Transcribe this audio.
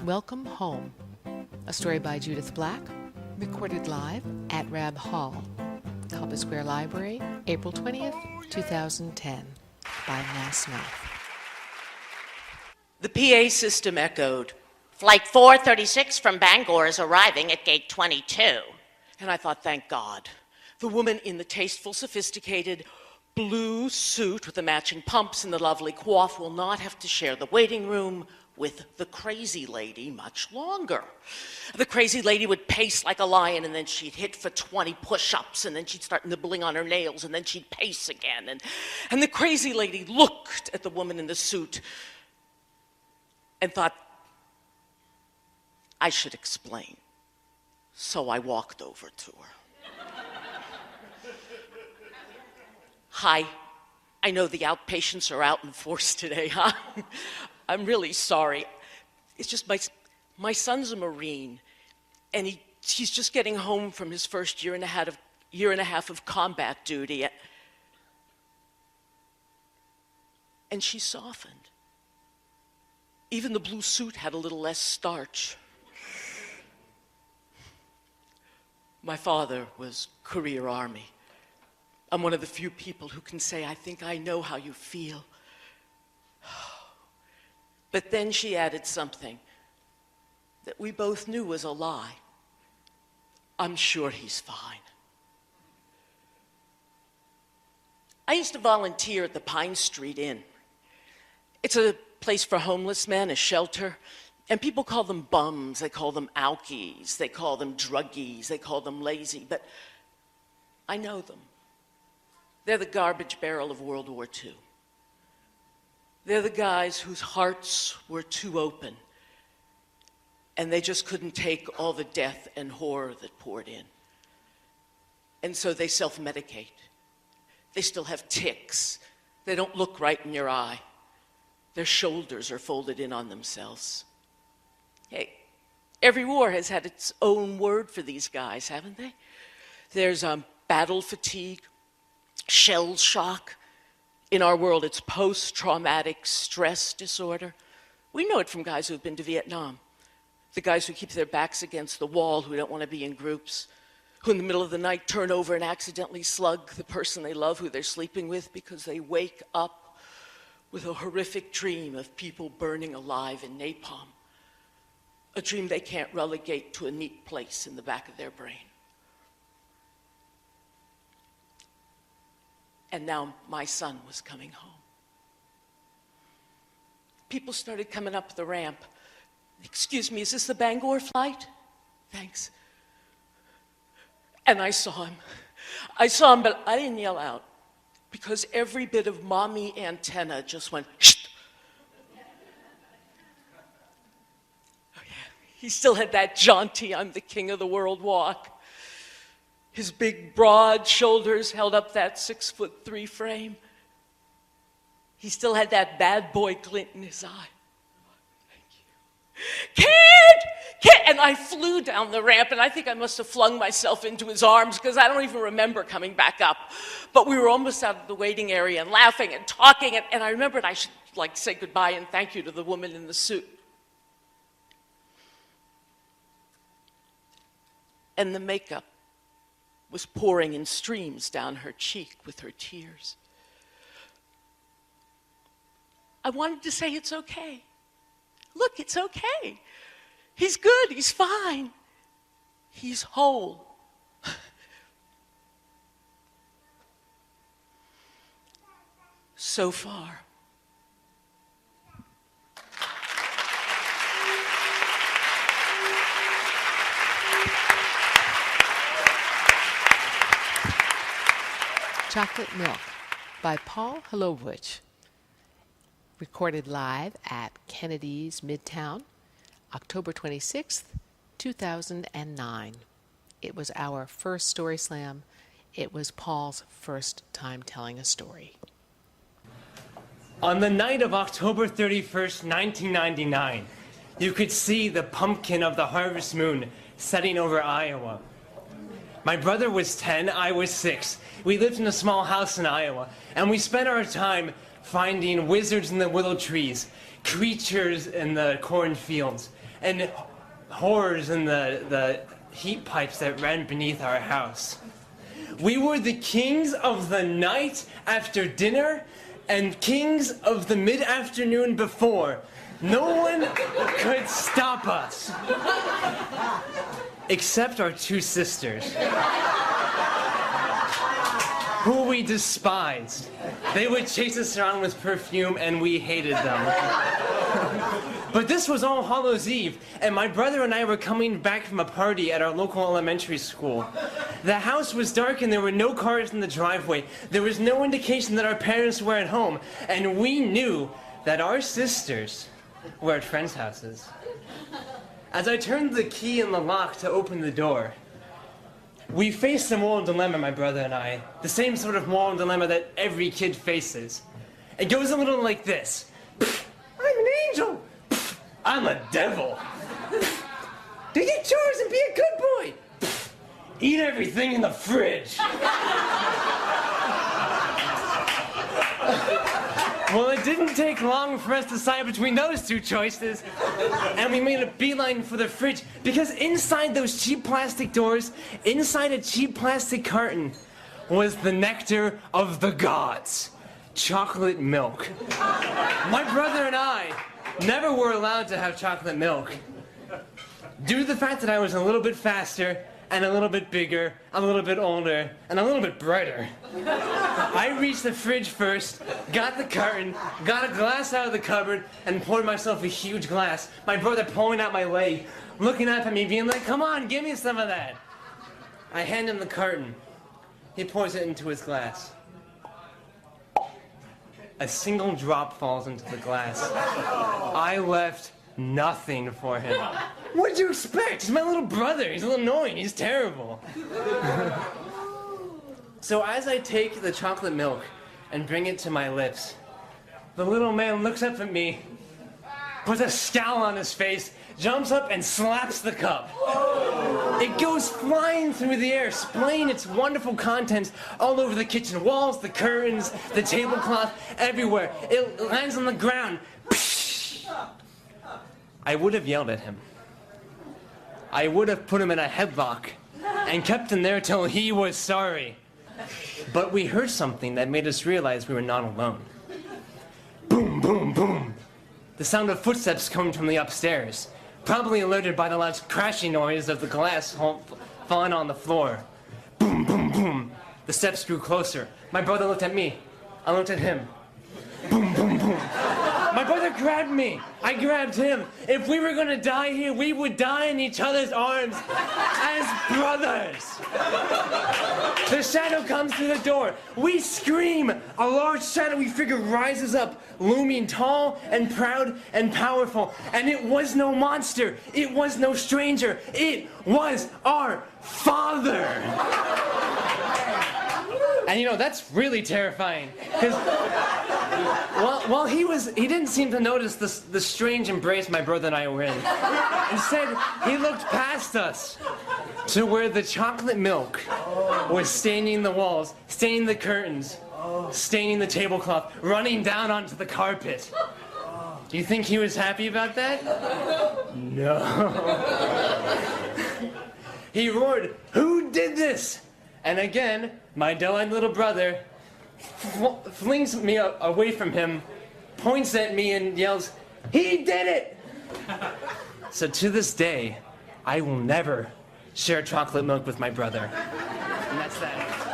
Welcome Home, a story by Judith Black, recorded live at Rab Hall, Culver Square Library, April 20th, 2010, by Mass Mouth. The PA system echoed, "Flight 436 from Bangor is arriving at gate 22. and I thought, thank God. The woman in the tasteful, sophisticated blue suit with the matching pumps and the lovely coif will not have to share the waiting room with the crazy lady much longer. The crazy lady would pace like a lion, and then she'd hit for 20 push-ups, and then she'd start nibbling on her nails, and then she'd pace again. And the crazy lady looked at the woman in the suit and thought, I should explain. So I walked over to her. Hi, I know the outpatients are out in force today, huh? I'm really sorry. It's just my son's a Marine, and he's just getting home from his first year and a half of combat duty. And she softened. Even the blue suit had a little less starch. My father was career Army. I'm one of the few people who can say, I think I know how you feel. But then she added something that we both knew was a lie. I'm sure he's fine. I used to volunteer at the Pine Street Inn. It's a place for homeless men, a shelter, and people call them bums, they call them alkies, they call them druggies, they call them lazy, but I know them. They're the garbage barrel of World War II. They're the guys whose hearts were too open, and they just couldn't take all the death and horror that poured in. And so they self-medicate. They still have tics. They don't look right in your eye. Their shoulders are folded in on themselves. Hey, every war has had its own word for these guys, haven't they? There's battle fatigue, shell shock. In our world, it's post-traumatic stress disorder. We know it from guys who've been to Vietnam. The guys who keep their backs against the wall, who don't want to be in groups, who in the middle of the night turn over and accidentally slug the person they love who they're sleeping with because they wake up with a horrific dream of people burning alive in napalm. A dream they can't relegate to a neat place in the back of their brain. And now my son was coming home. People started coming up the ramp. Excuse me, is this the Bangor flight? Thanks. And I saw him. But I didn't yell out because every bit of mommy antenna just went, shh. Oh, yeah. He still had that jaunty, I'm the king of the world walk. His big, broad shoulders held up that 6'3" frame. He still had that bad boy glint in his eye. Thank you. Kid! And I flew down the ramp, and I think I must have flung myself into his arms because I don't even remember coming back up. But we were almost out of the waiting area and laughing and talking, and I remembered I should say goodbye and thank you to the woman in the suit. And the makeup was pouring in streams down her cheek with her tears. I wanted to say it's okay. Look, it's okay. He's good, he's fine. He's whole. So far. Chocolate Milk by Hlebowitsch. Recorded live at Kennedy's Midtown, October 26th, 2009. It was our first Story Slam. It was Paul's first time telling a story. On the night of October 31st, 1999, you could see the pumpkin of the harvest moon setting over Iowa. My brother was 10, I was 6. We lived in a small house in Iowa, and we spent our time finding wizards in the willow trees, creatures in the cornfields, and horrors in the heat pipes that ran beneath our house. We were the kings of the night after dinner and kings of the mid-afternoon before. No one could stop us. Except our two sisters, who we despised. They would chase us around with perfume and we hated them. But this was All Hallows Eve, and my brother and I were coming back from a party at our local elementary school. The house was dark and there were no cars in the driveway. There was no indication that our parents were at home, and we knew that our sisters were at friends' houses. As I turned the key in the lock to open the door, we faced a moral dilemma, my brother and I. The same sort of moral dilemma that every kid faces. It goes a little like this. I'm an angel. I'm a devil. Do your chores and be a good boy. Eat everything in the fridge. Well, it didn't take long for us to decide between those two choices, and we made a beeline for the fridge, because inside those cheap plastic doors, inside a cheap plastic carton, was the nectar of the gods, chocolate milk. My brother and I never were allowed to have chocolate milk, due to the fact that I was a little bit faster, and a little bit bigger, a little bit older, and a little bit brighter. I reached the fridge first, got the carton, got a glass out of the cupboard, and poured myself a huge glass. My brother pulling out my leg, looking up at me, being like, come on, give me some of that. I hand him the carton. He pours it into his glass. A single drop falls into the glass. I left nothing for him. What'd you expect? He's my little brother. He's a little annoying. He's terrible. So as I take the chocolate milk and bring it to my lips, the little man looks up at me, puts a scowl on his face, jumps up and slaps the cup. It goes flying through the air, spraying its wonderful contents all over the kitchen walls, the curtains, the tablecloth, everywhere. It lands on the ground. I would have yelled at him. I would have put him in a headlock and kept him there till he was sorry. But we heard something that made us realize we were not alone. Boom, boom, boom. The sound of footsteps coming from the upstairs, probably alerted by the loud crashing noise of the glass falling on the floor. Boom, boom, boom. The steps grew closer. My brother looked at me. I looked at him. Boom, boom, boom. My brother grabbed me. I grabbed him. If we were gonna die here, we would die in each other's arms as brothers. The shadow comes through the door. We scream. A large shadowy figure rises up, looming tall and proud and powerful. And it was no monster. It was no stranger. It was our father. And you know, that's really terrifying. Because while he didn't seem to notice the strange embrace my brother and I were in. Instead, he looked past us to where the chocolate milk was staining the walls, staining the curtains, staining the tablecloth, running down onto the carpet. Do you think he was happy about that? No. He roared, "Who did this?" And again, my dull-eyed little brother flings me away from him, points at me and yells, "He did it!" So to this day, I will never share chocolate milk with my brother. And that's that.